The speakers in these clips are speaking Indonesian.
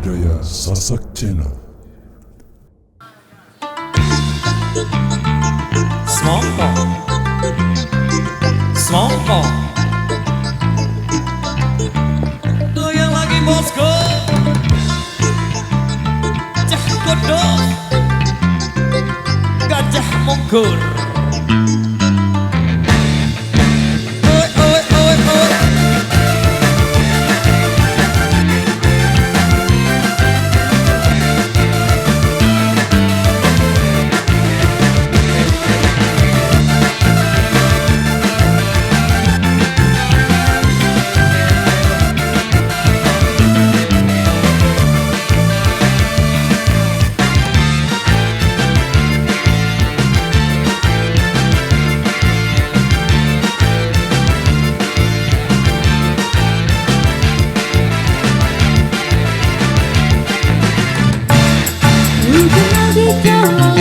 budaya Sasak Channel. Semongko, semongko, goyang lagi bosku. Gajah godong, gajah mongkur. Oi, oi, oi, oi.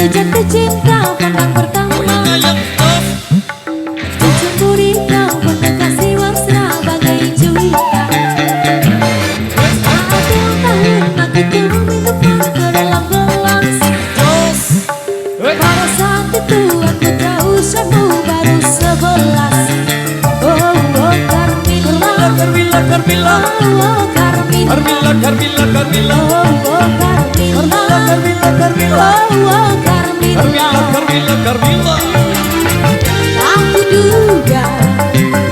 Jatuh cinta pandang pertama, dicemburi kau penuh kasih mesra bagai juwita. Saat ulang tahun aku tuang minuman ke dalam gelas. Pada saat itu aku tahu usiamu baru 11. Oh oh Carmilla, Carmilla, Carmilla, oh Carmilla, Carmilla, Carmilla, oh oh Carmilla, Carmilla, Carmilla, oh oh Carmilla, Carmilla, Carmilla. Aku duga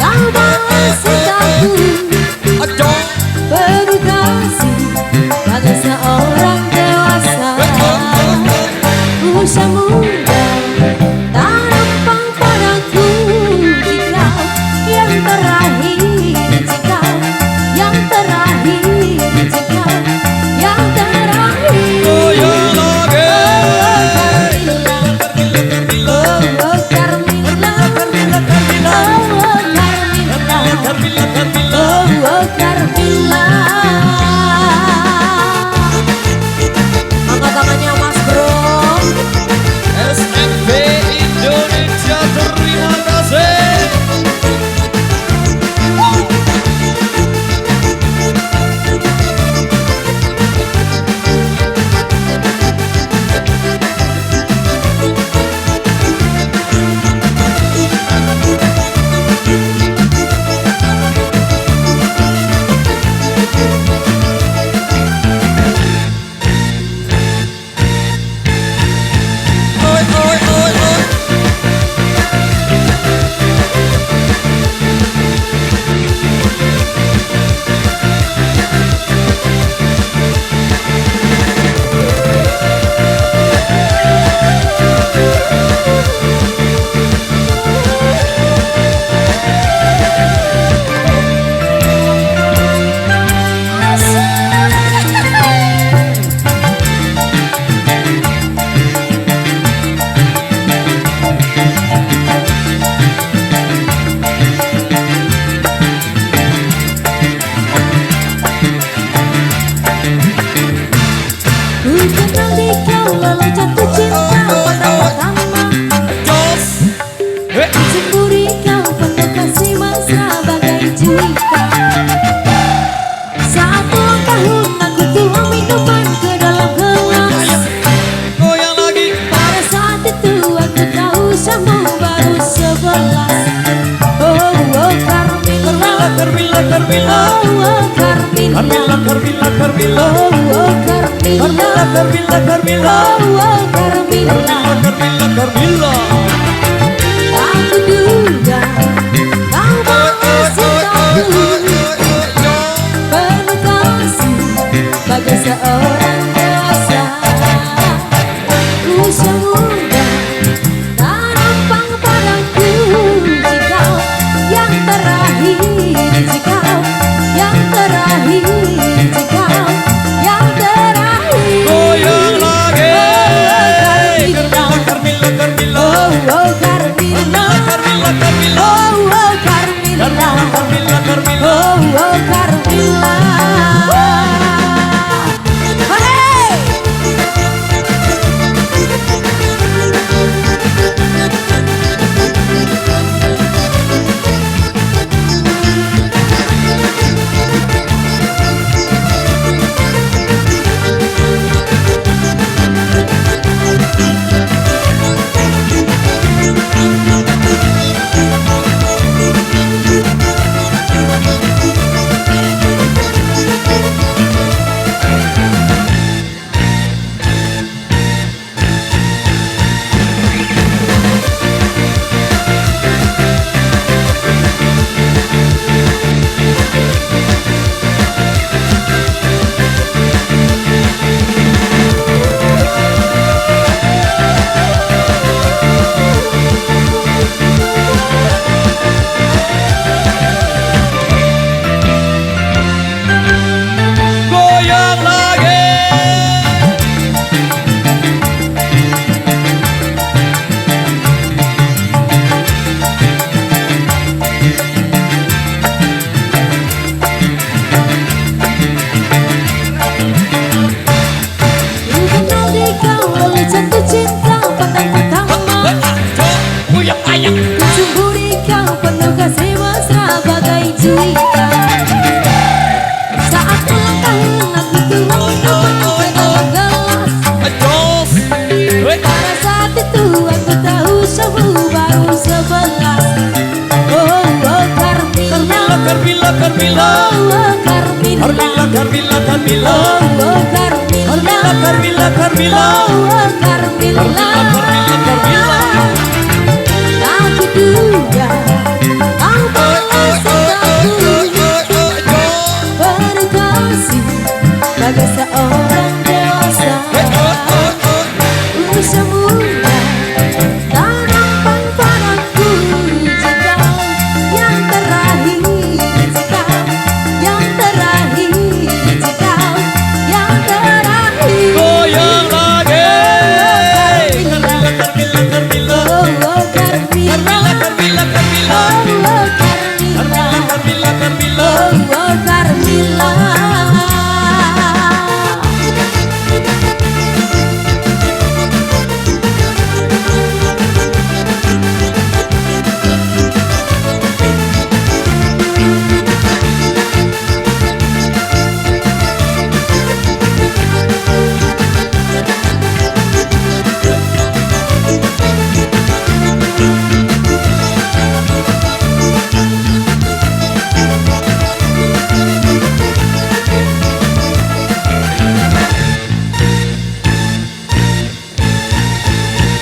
kau masih tahu penuh kasih bagai seorang dewasa. Usia muda tak nampak padaku jika yang terakhir, jika yang terakhir, jika yang terakhir. Goyang lagi. Carmilla, Carmilla. Oh Carmilla. Angkat tangannya Mas Bro. SMB Indonesia, terima kasih. Oi, oi, oi, oi. Ku kenal di kau lalu jatuh cinta pandang pertama, dicemburi kau penuh kasih mesra bagai juwita. Saat ulang tahun aku tuang minuman ke dalam gelas. Goyang lagi. Pada saat itu aku tahu usiamu baru 11. Oh oh Carmilla, Carmilla, Carmilla, oh oh Carmilla, Carmilla, Carmilla, Carmilla, oh oh Carmilla, Carmilla, Carmilla, oh oh Carmilla. Carmilla, Carmilla. Aku duga kau masih tahu penuh kasih bagai seorang dewasa. Usia muda tak nampak padaku jika yang terakhir, jika yang terakhir, jika yang terakhir. Goyang lagi. Carmilla, Carmilla, Carmilla, oh oh Carmilla, Carmilla, Carmilla, oh oh Carmilla, Carmilla, Carmilla. oh oh Carmilla. Hey! Carmila. Oh Carmila, Carmila, Carmila. oh Carmila, Carmila, Carmila. aku duga kau balas cintaku berkasih bagai seorang dewasa. Usia muda tak nampak padaku jika yang terakhir, jika yang terakhir, jika yang terakhir. Goyang lagi. Carmila, Carmila, Carmila. Oh Carmila, Carmila, Carmila. oh Carmila, Carmila, Carmila. oh Carmila.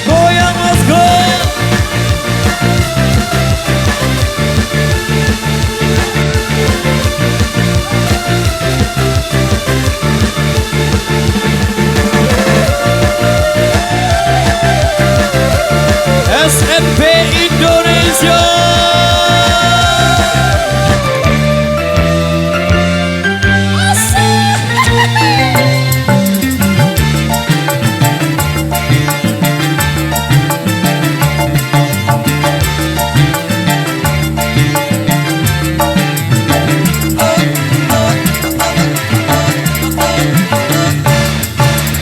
Goyang, Mas, goyang. SNP Indonesia.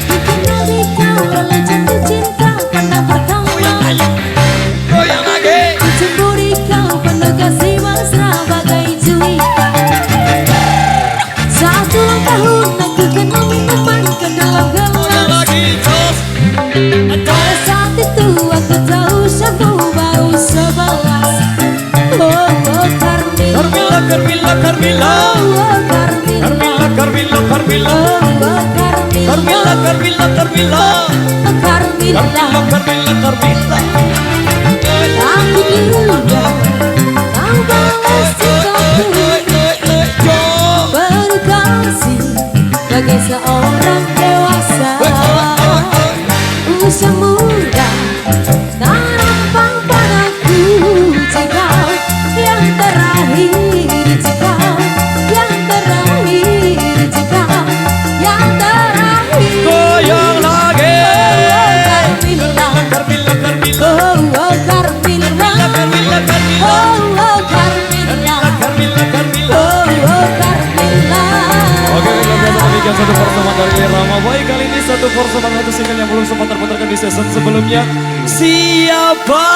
Dikenal di kau lalu jatuh cinta karena kau lama. Goyang lagi. Dicemburi kau penuh kasih mesra bagai juwita. Saat ulang tahun aku kan meminumkan ke dalam Goyang gelas. lagi, Jos. Pada saat itu aku tahu usiamu baru 11. Oh Carmila, Carmila, Carmila, Carmila. oh Carmila, Carmila, Carmila. oh Carmila, Carmila, Carmila, Carmila. oh Carmila. Carmila, Carmila. Aku duga kau balas cintaku berkasih bagai seorang dewasa. Usia muda tak nampak padaku jika yang terakhir, jika yang terakhir, jika yang terakhir. Goyang lagi. Oh Carmila, Carmila, Carmila. oh Carmila, Carmila, Carmila. oh Carmila, Carmila, Carmila. oh Carmila. Oke, luar biasa demikian satu pertemuan dari Rama Boy. Kali ini satu pertemuan satu single yang belum sempat terputarkan di season sebelumnya. Siapa?